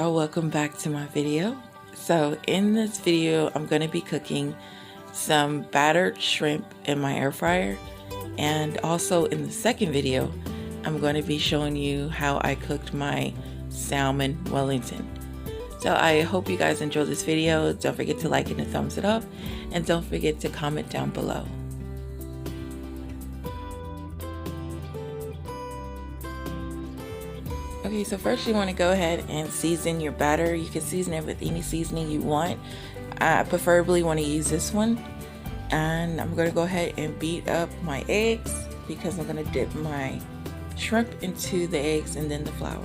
y'all, welcome back to my video. So in this video I'm going to be cooking some battered shrimp in my air fryer, and also in the second video I'm going to be showing you how I cooked my Salmon Wellington. So I hope you guys enjoy this video. Don't forget to like it and thumbs it up, and don't forget to comment down below. Okay, so first you want to go ahead and season your batter. You can season it with any seasoning you want. I preferably want to use this one. And I'm going to go ahead and beat up my eggs because I'm going to dip my shrimp into the eggs and then the flour.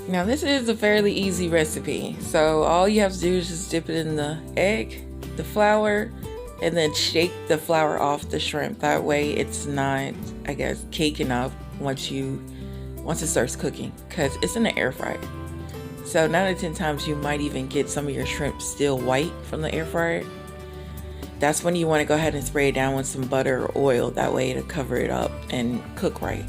Now this is a fairly easy recipe. So all you have to do is just dip it in the egg, the flour, and then shake the flour off the shrimp. That way it's not, I guess, caking up once it starts cooking, because it's in the air fryer. So 9 out of 10 times you might even get some of your shrimp still white from the air fryer. That's when you want to go ahead and spray it down with some butter or oil. That way it'll cover it up and cook right.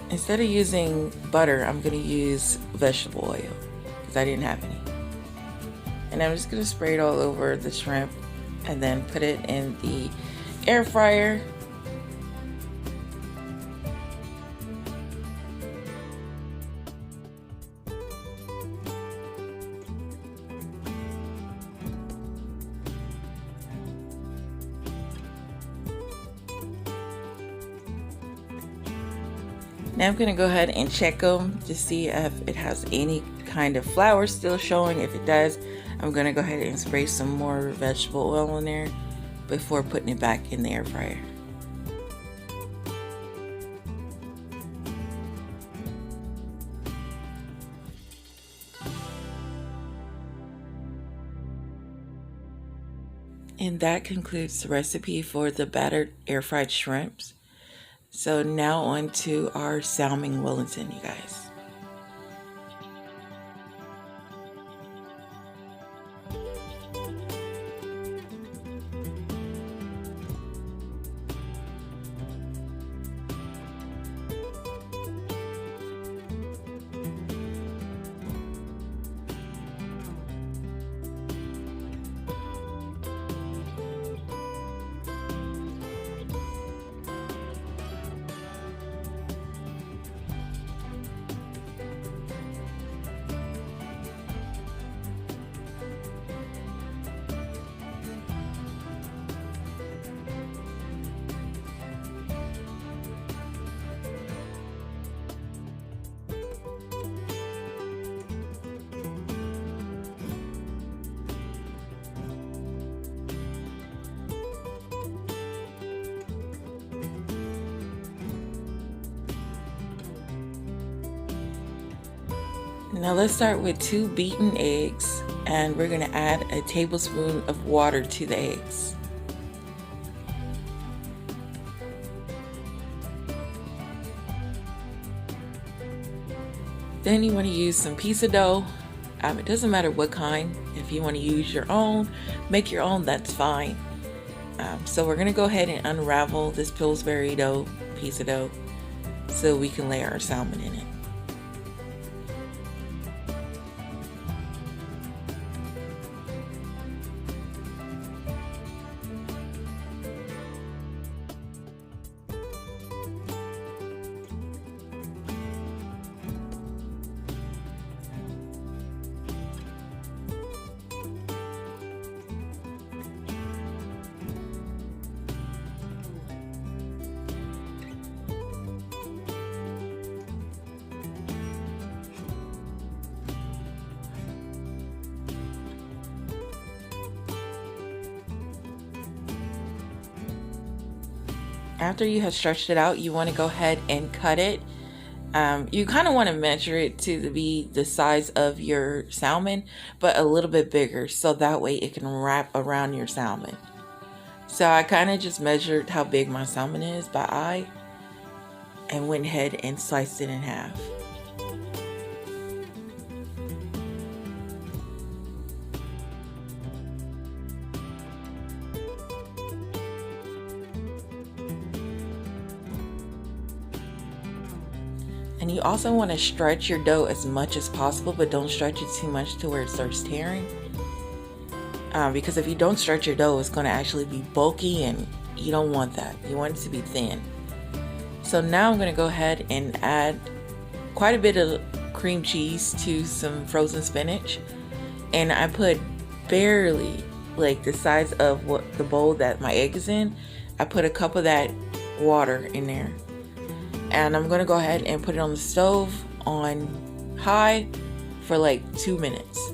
Instead of using butter, I'm going to use vegetable oil because I didn't have any. And I'm just going to spray it all over the shrimp and then put it in the air fryer. Now I'm going to go ahead and check them to see if it has any kind of flour still showing. If it does, I'm going to go ahead and spray some more vegetable oil in there before putting it back in the air fryer. And that concludes the recipe for the battered air fried shrimps. So now on to our Salmon Wellington, you guys. Now let's start with 2 beaten eggs, and we're going to add a tablespoon of water to the eggs. Then you want to use some pizza dough. It doesn't matter what kind. If you want to use your own, make your own, that's fine. So we're going to go ahead and unravel this Pillsbury dough, pizza dough, so we can lay our salmon in it. After you have stretched it out, you want to go ahead and cut it. You kind of want to measure it to be the size of your salmon, but a little bit bigger, so that way it can wrap around your salmon. So I kind of just measured how big my salmon is by eye and went ahead and sliced it in half. And you also want to stretch your dough as much as possible, but don't stretch it too much to where it starts tearing. Because if you don't stretch your dough, it's going to actually be bulky, and you don't want that. You want it to be thin. So now I'm going to go ahead and add quite a bit of cream cheese to some frozen spinach. And I put barely like the size of what the bowl that my egg is in. I put a cup of that water in there. And I'm going to go ahead and put it on the stove on high for like 2 minutes.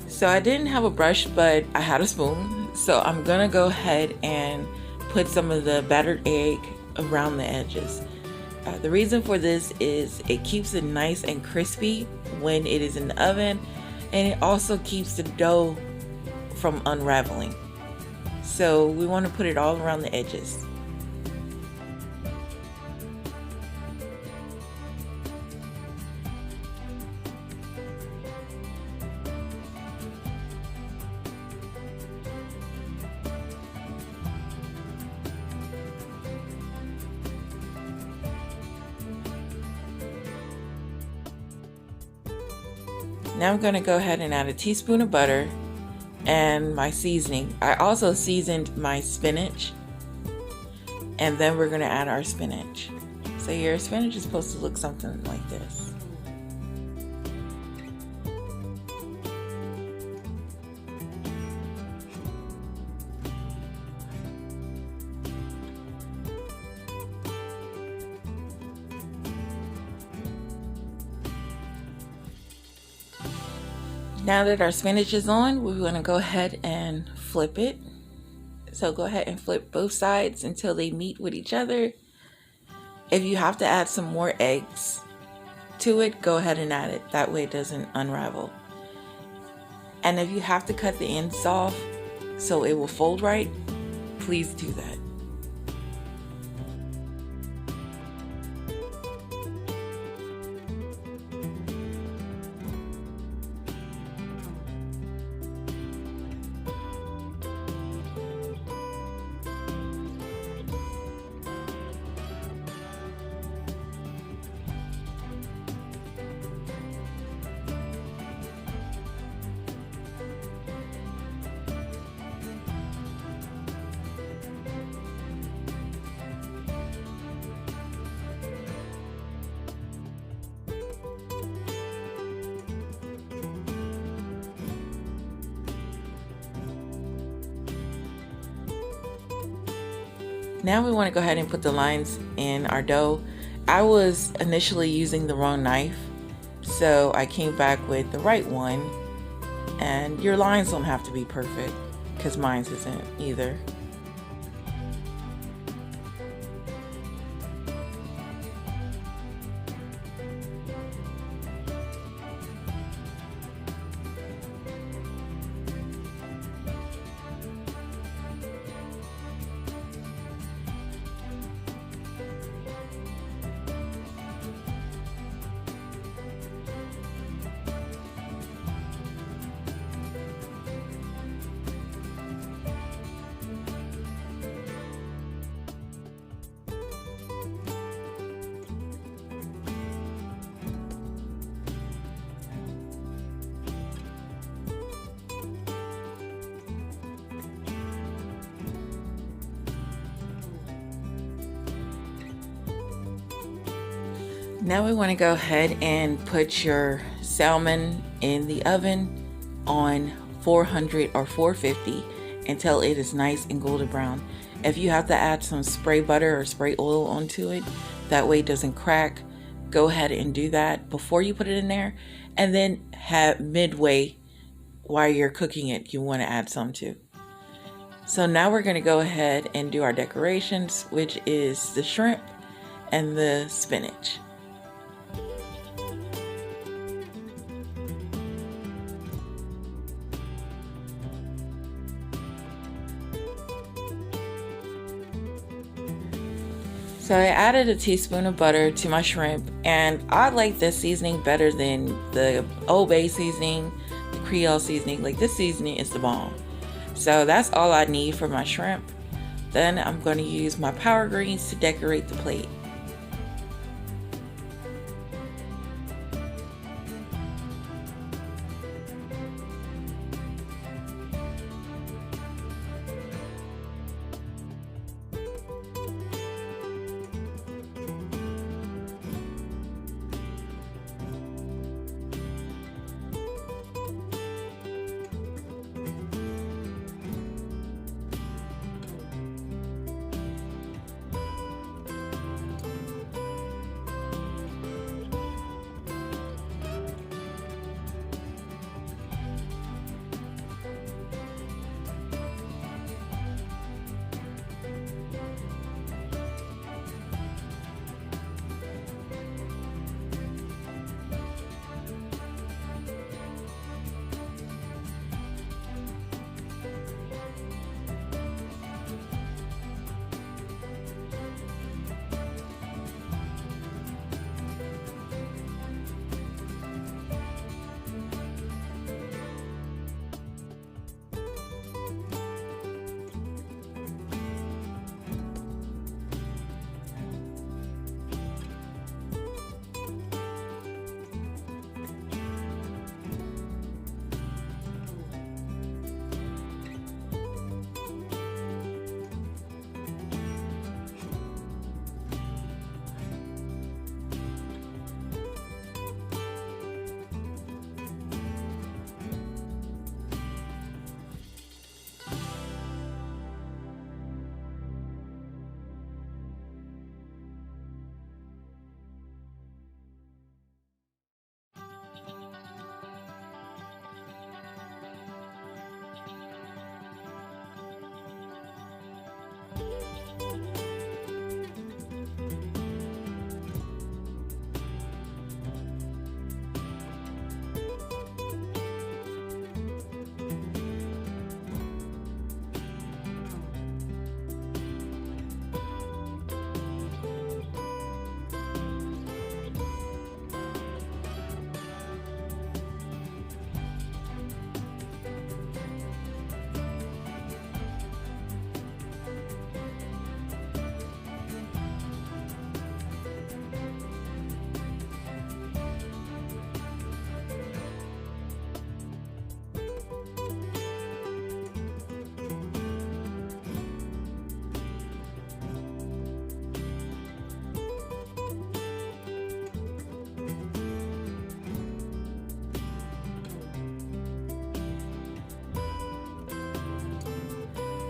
So I didn't have a brush, but I had a spoon. So I'm gonna go ahead and put some of the battered egg around the edges. The reason for this is it keeps it nice and crispy when it is in the oven, and it also keeps the dough from unraveling. So we want to put it all around the edges. Now I'm going to go ahead and add a teaspoon of butter and my seasoning. I also seasoned my spinach, and then we're going to add our spinach. So your spinach is supposed to look something like this. Now that our spinach is on, we're going to go ahead and flip it. So go ahead and flip both sides until they meet with each other. If you have to add some more eggs to it, go ahead and add it. That way it doesn't unravel. And if you have to cut the ends off so it will fold right, please do that. Now we want to go ahead and put the lines in our dough. I was initially using the wrong knife, so I came back with the right one. And your lines don't have to be perfect, because mine isn't either. Now we want to go ahead and put your salmon in the oven on 400 or 450 until it is nice and golden brown. If you have to add some spray butter or spray oil onto it, that way it doesn't crack, go ahead and do that before you put it in there. And then have midway while you're cooking it, you want to add some too. So now we're going to go ahead and do our decorations, which is the shrimp and the spinach. So I added a teaspoon of butter to my shrimp, and I like this seasoning better than the Old Bay seasoning, the Creole seasoning. Like, this seasoning is the bomb. So that's all I need for my shrimp. Then I'm going to use my power greens to decorate the plate.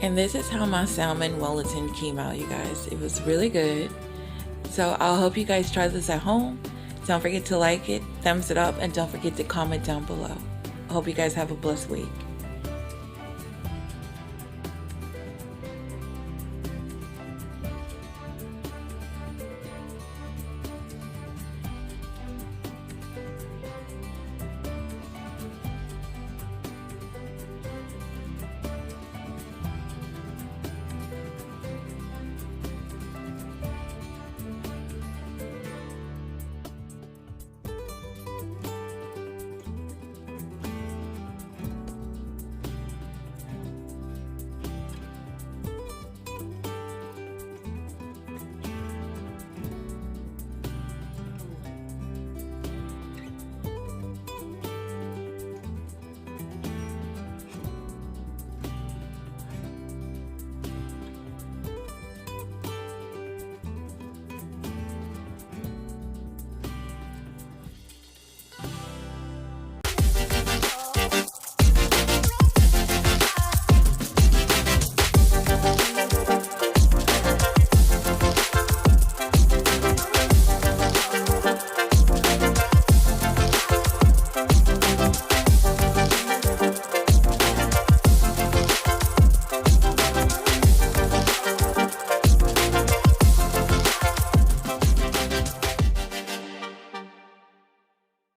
And this is how my Salmon Wellington came out, you guys. It was really good. So I'll hope you guys try this at home. Don't forget to like it, thumbs it up, and don't forget to comment down below. I hope you guys have a blessed week.